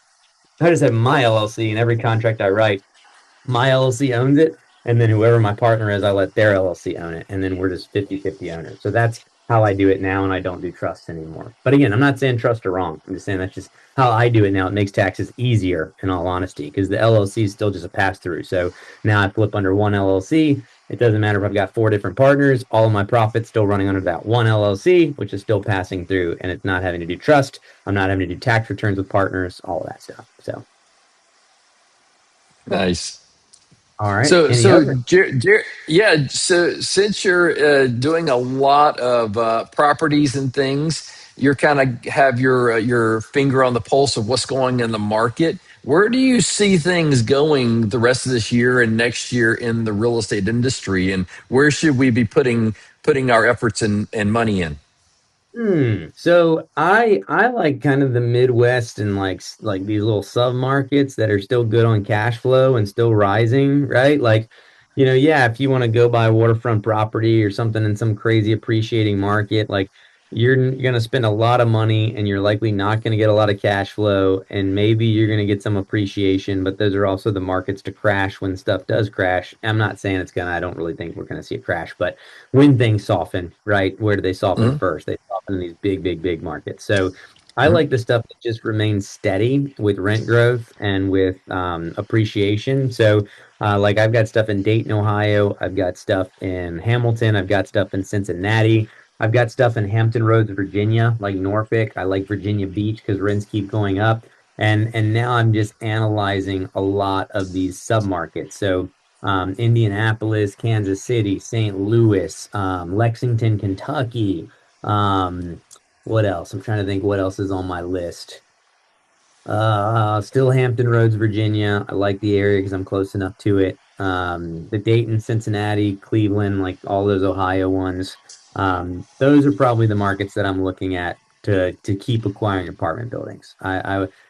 I just have my LLC and every contract I write my LLC owns it, and then whoever my partner is, I let their LLC own it, and then we're just 50-50 owners. So that's how I do it now, and I don't do trusts anymore. But again, I'm not saying trust are wrong. I'm just saying that's just how I do it now. It makes taxes easier, in all honesty, because the LLC is still just a pass through. So now I flip under one LLC. It doesn't matter if I've got four different partners. All of my profits still running under that one LLC, which is still passing through, and it's not having to do trust. I'm not having to do tax returns with partners, all of that stuff. So, Nice. all right. So, Any so other? yeah. So, since you're doing a lot of properties and things, you're kind of have your finger on the pulse of what's going in the market. Where do you see things going the rest of this year and next year in the real estate industry, and where should we be putting our efforts and money in? So I like kind of the Midwest and like these little sub markets that are still good on cash flow and still rising, right? Like, yeah, if you want to go buy waterfront property or something in some crazy appreciating market, like you're gonna spend a lot of money and you're likely not gonna get a lot of cash flow and maybe you're gonna get some appreciation, but those are also the markets to crash when stuff does crash. I'm not saying I don't really think we're gonna see a crash, but when things soften, right? Where do they soften Mhm. first? They soften in these big, big, big markets. So I Mhm. like the stuff that just remains steady with rent growth and with appreciation. So, like I've got stuff in Dayton, Ohio. I've got stuff in Hamilton. I've got stuff in Cincinnati. I've got stuff in Hampton Roads, Virginia, like Norfolk. I like Virginia Beach because rents keep going up. And now I'm just analyzing a lot of these submarkets. So Indianapolis, Kansas City, St. Louis, Lexington, Kentucky. What else? I'm trying to think what else is on my list. Still Hampton Roads, Virginia. I like the area because I'm close enough to it. The Dayton, Cincinnati, Cleveland, like all those Ohio ones. Those are probably the markets that I'm looking at to keep acquiring apartment buildings.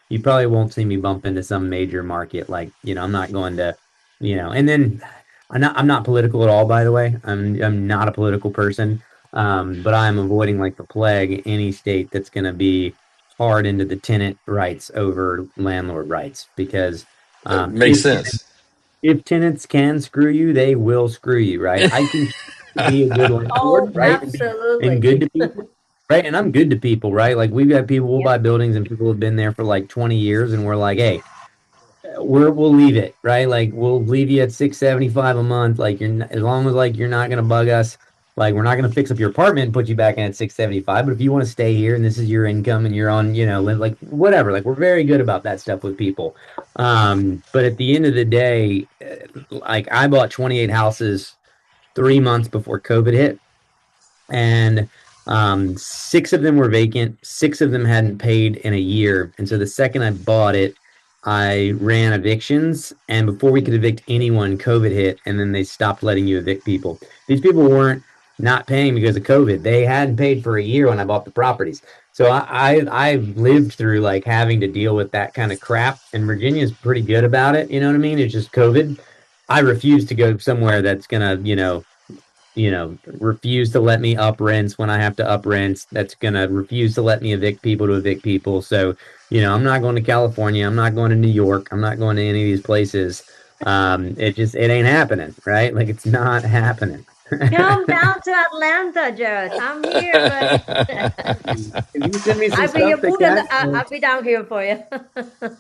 You probably won't see me bump into some major market like, I'm not going to, and then I'm not political at all, by the way. I'm not a political person. But I'm avoiding like the plague any state that's going to be hard into the tenant rights over landlord rights because Makes sense. if tenants can screw you, they will screw you, right? I can be a good Oh, landlord, right? And good absolutely. to people, right? And I'm good to people, right? Like we've got people, we'll Yep. buy buildings and people have been there for like 20 years and we're like, hey, we'll leave it, right? Like we'll leave you at 675 a month. Like as long as like you're not gonna bug us, like we're not gonna fix up your apartment and put you back in at 675. But if you want to stay here and this is your income and you're on, like whatever, like we're very good about that stuff with people. But at the end of the day, like I bought 28 houses 3 months before COVID hit and six of them were vacant. Six of them hadn't paid in a year. And so the second I bought it, I ran evictions. And before we could evict anyone, COVID hit, and then they stopped letting you evict people. These people weren't not paying because of COVID. They hadn't paid for a year when I bought the properties. So I've lived through like having to deal with that kind of crap. And Virginia's pretty good about it. You know what I mean? It's just COVID. I refuse to go somewhere that's gonna, refuse to let me up rents when I have to up rents. That's gonna refuse to let me evict people to evict people. So, I'm not going to California. I'm not going to New York. I'm not going to any of these places. It ain't happening, right? Like it's not happening. Come down to Atlanta, Jared. I'm here, buddy. If you send me some I'll be stuff your to food and catch, I'll be down here for you.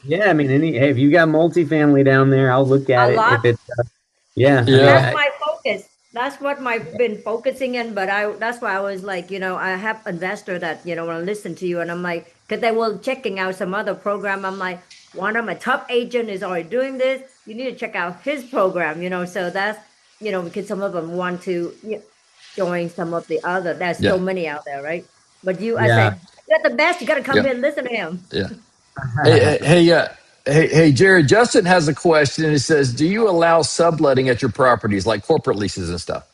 yeah, I mean, hey, if you got multifamily down there, I'll look A at it. lot. If it's, yeah, I mean, Yeah. That's my focus. That's what my been focusing in. But I that's why I was like, I have investor that, want to listen to you, and I'm like, because they were checking out some other program. I'm like, one of my top agent is already doing this. You need to check out his program, So that's, because some of them want to join some of the other. There's so Yeah. many out there, right? But I yeah. said, you're the best. You got to come Yeah. here and listen to him. Yeah. Hey, Jared. Justin has a question. He says, "Do you allow subletting at your properties, like corporate leases and stuff?"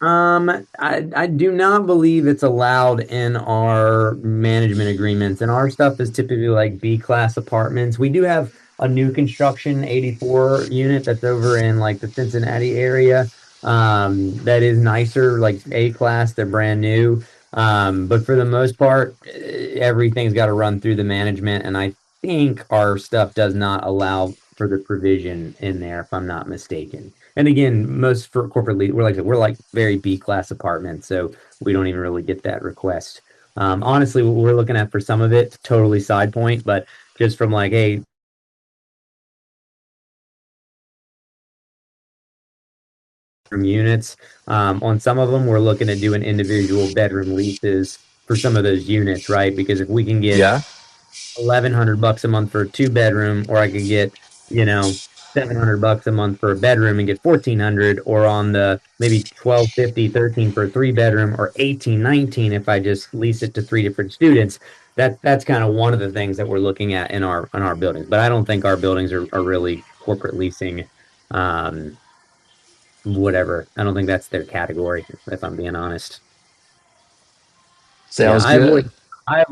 I do not believe it's allowed in our management agreements, and our stuff is typically like B class apartments. We do have a new construction 84 unit that's over in like the Cincinnati area. That is nicer, like A class. They're brand new. But for the most part, everything's got to run through the management, and I think our stuff does not allow for the provision in there, if I'm not mistaken. And again, most for corporate lead, we're like very B class apartments, so we don't even really get that request. Honestly, what we're looking at for some of it, totally side point, but just from like, hey, from units, on some of them, we're looking at doing individual bedroom leases for some of those units, right? Because if we can get Yeah. $1,100 a month for a two bedroom, or I could get, you know, $700 a month for a bedroom and get 1,400, or on the maybe 1250, 13 for a three bedroom, or 18, 19 if I just lease it to three different students. That's kind of one of the things that we're looking at in our buildings. But I don't think our buildings are really corporate leasing, um, whatever. I don't think that's their category, if I'm being honest. Yeah, Sounds good. I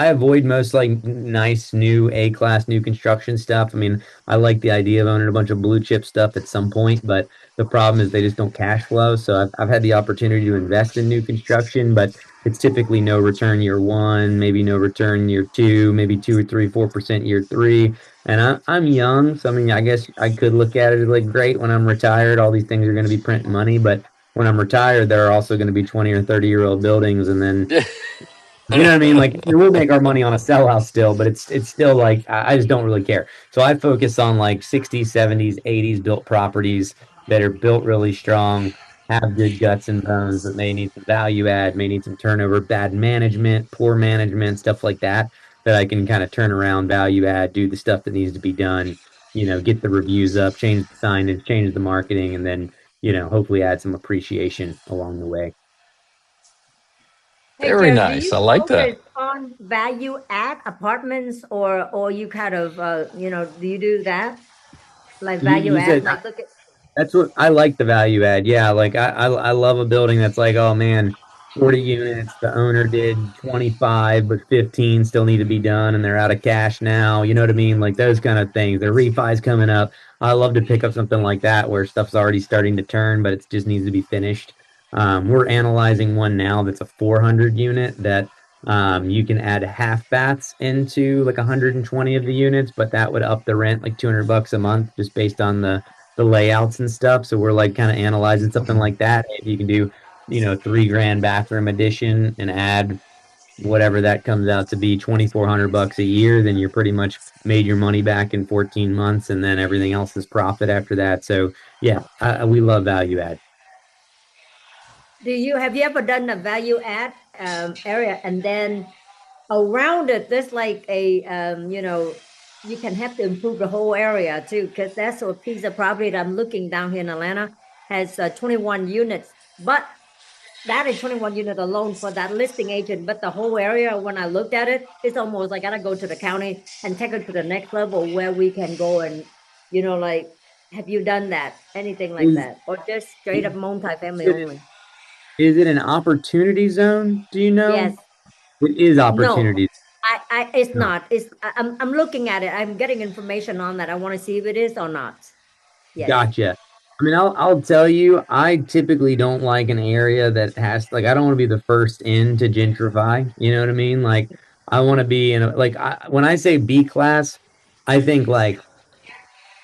avoid most like nice new A class new construction stuff. I mean, I like the idea of owning a bunch of blue chip stuff at some point, but the problem is they just don't cash flow. So I've had the opportunity to invest in new construction, but it's typically no return year one, maybe no return year two, maybe two or three, 4% year three. And I'm young, so I mean, I guess I could look at it like great when I'm retired. All these things are going to be printing money, but when I'm retired, there are also going to be 20 or 30-year-old buildings, and then you know what I mean? Like we'll make our money on a sellout still, but it's still like I just don't really care. So I focus on like 60s, 70s, 80s built properties that are built really strong, have good guts and bones, that may need some value add, may need some turnover, bad management, poor management, stuff like that, that I can kind of turn around, value add, do the stuff that needs to be done, get the reviews up, change the signage, change the marketing, and then, hopefully add some appreciation along the way. Hey, Very Jared, do nice. you I like that. focus on value add apartments or you kind of do you do that? Like value You add, said like look at That's what I like the value add. Yeah, like I love a building that's like, oh man, 40 units. The owner did 25, but 15 still need to be done, and they're out of cash now. You know what I mean? Like those kind of things. Their refi's coming up. I love to pick up something like that where stuff's already starting to turn, but it just needs to be finished. We're analyzing one now that's a 400 unit that you can add half baths into like 120 of the units, but that would up the rent like $200 a month just based on the layouts and stuff. So we're like kind of analyzing something like that. If you can do, 3 grand bathroom addition and add whatever that comes out to be, $2,400 a year, then you're pretty much made your money back in 14 months, and then everything else is profit after that. So yeah, we love value add. have you ever done a value add area and then around it there's like a you can have to improve the whole area too, because that's a piece of property that I'm looking down here in Atlanta has 21 units, but that is 21 unit alone for that listing agent. But the whole area, when I looked at it, it's almost like I gotta go to the county and take it to the next level where we can go and, like, have you done that? Anything like Is that? Or just straight up multifamily it only? is it an opportunity zone? Do you know? Yes. It is No, opportunities. it's No. not. I'm looking at it. I'm getting information on that. I want to see if it is or not. Yes. Gotcha. I mean, I'll tell you, I typically don't like an area that has like I don't want to be the first in to gentrify. You know what I mean? Like I want to be in a like when I say B class, I think like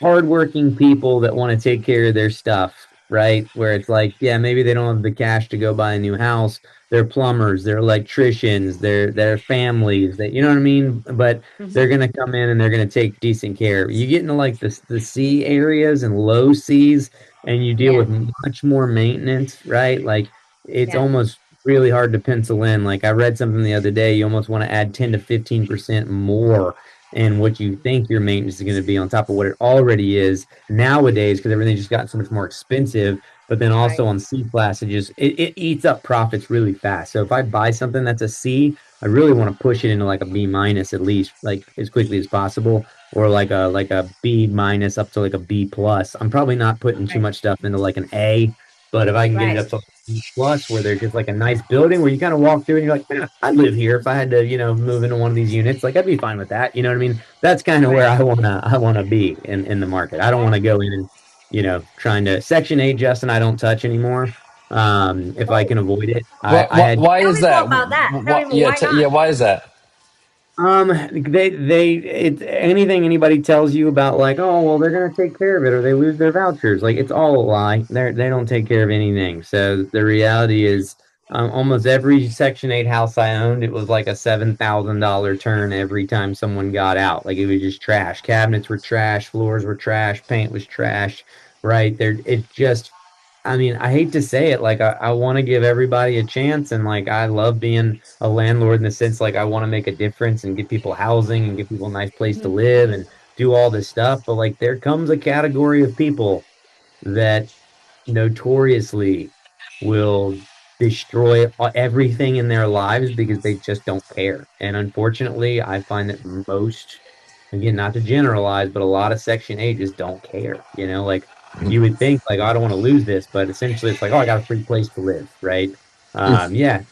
hardworking people that want to take care of their stuff. right? Where it's like, yeah, maybe they don't have the cash to go buy a new house. They're plumbers, they're electricians, they're families, that you know what I mean? But they're Hmm. gonna come in and they're gonna take decent care. You get into like the C areas and low C's, and you deal Yes. with much more maintenance, right? Like it's Yes. almost really hard to pencil in. Like I read something the other day, you almost want to add 10 to 15% more in what you think your maintenance is going to be on top of what it already is nowadays, because everything just gotten so much more expensive. But then Right. also on C class, it eats up profits really fast. So if I buy something that's a C, I really want to push it into like a B minus at least, like as quickly as possible, or like a B minus up to like a B plus. I'm probably not putting too Right. much stuff into like an A, but if I can get it Right. up to B plus, where they're just like a nice building where you kind of walk through and you're like, man, I'd live here if I had to, move into one of these units. Like I'd be fine with that. You know what I mean? That's kind of where Right. I wanna be in the market. I don't want to go in and trying to Section 8, Justin, I don't touch anymore. If I Oh, can avoid it. I had Why tell is me more that? about that. Tell me more. Yeah, Why not? yeah. Why is that? Anything anybody tells you about like, oh, well, they're gonna take care of it or they lose their vouchers, like it's all a lie. They don't take care of anything. So the reality is, almost every Section 8 house I owned, it was like a $7,000 turn every time someone got out. Like it was just trash. Cabinets were trash, floors were trash, paint was trash, right? It just I mean, I hate to say it, like I want to give everybody a chance, and like I love being a landlord in the sense like I want to make a difference and give people housing and give people a nice place to Mhm. live and do all this stuff. But like there comes a category of people that notoriously will destroy everything in their lives because they just don't care. And unfortunately, I find that most, again, not to generalize, but a lot of Section 8 just don't care. Like you would think, like, oh, I don't want to lose this, but essentially it's like, oh, I got a free place to live, right? Yeah,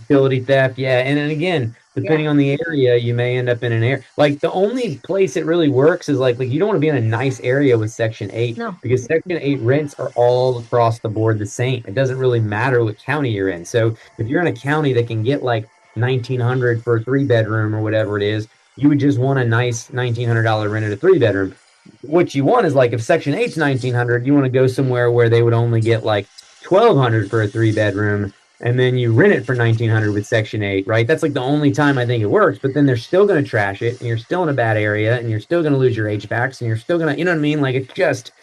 utility theft, yeah. And then again, Yeah. depending on the area, you may end up in an area. Like the only place it really works is like you don't want to be in a nice area with Section 8 No. because Section 8 rents are all across the board the same. It doesn't really matter what county you're in. So if you're in a county that can get like 1900 for a three bedroom or whatever it is, you would just want a nice $1,900 rent at a three bedroom. What you want is like if Section 8's 1900, you want to go somewhere where they would only get like 1200 for a three bedroom, and then you rent it for 1900 with Section 8, right? That's like the only time I think it works, but then they're still going to trash it and you're still in a bad area and you're still going to lose your HVACs and you're still going to, you know what I mean? Like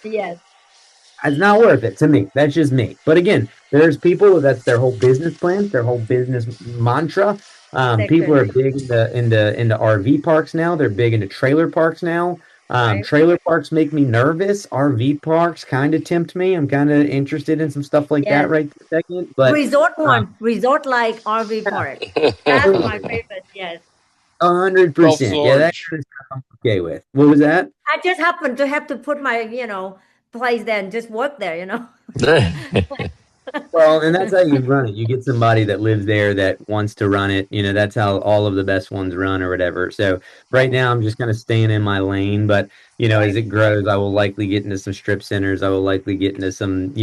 Yes. it's not worth it to me. That's just me. But again, there's people that's their whole business plan, their whole business mantra. People Section are 8. big into RV parks now. They're big into trailer parks now. Right. Trailer parks make me nervous. RV parks kind of tempt me. I'm kind of interested in some stuff like that Yes. right this second. But Resort um, one. Resort like RV yeah, park. That's my totally, favorite. Yes. 100%. Yeah, that Self-storage. kind of stuff I'm okay with. What was that? I just happen to have to put my, place there and just work there. Well, and that's how you run it. You get somebody that lives there that wants to run it. That's how all of the best ones run or whatever. So right now I'm just kind of staying in my lane, but as Right. it grows, I will likely get into some strip centers. I will likely get into some,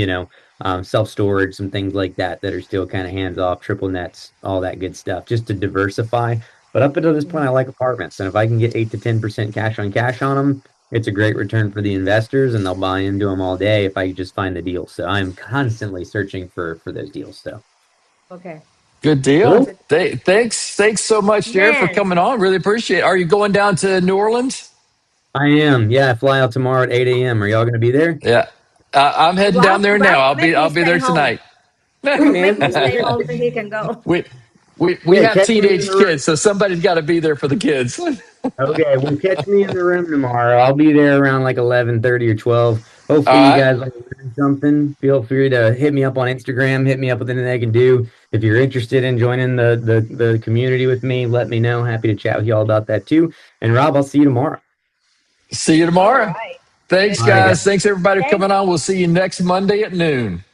self-storage, some things like that are still kind of hands off, triple nets, all that good stuff, just to diversify. But up until this point, I Mhm. like apartments. And if I can get 8 to 10% cash on them, it's a great return for the investors and they'll buy into them all day if I just find the deal. So I'm constantly searching for those deals. So Okay. Good deal. cool. Good. Thanks so much, Jared, for Man. coming on. Really appreciate it. Are you going down to New Orleans? I am. Yeah, I fly out tomorrow at 8 a.m. Are y'all going to be there? Yeah, I'm heading down Ralph, there now. Ralph, make I'll me be stay there home. tonight. Sweet, Make man. me Well, stay yeah. home so he can go. we we Yeah, have catch me in teenage the room. kids, so somebody's got to be there for the kids. Okay, well, catch me in the room tomorrow. I'll be there around like 11:30 or 12. All Hopefully, you right. guys like learn something. Feel free to hit me up on Instagram. Hit me up with anything I can do. If you're interested in joining the community with me, let me know. Happy to chat with you all about that too. And Rob, I'll see you tomorrow. See you All tomorrow. right. Thanks, All right, Good. guys. guys. Thanks everybody for Thank coming on. We'll see you next Monday at noon.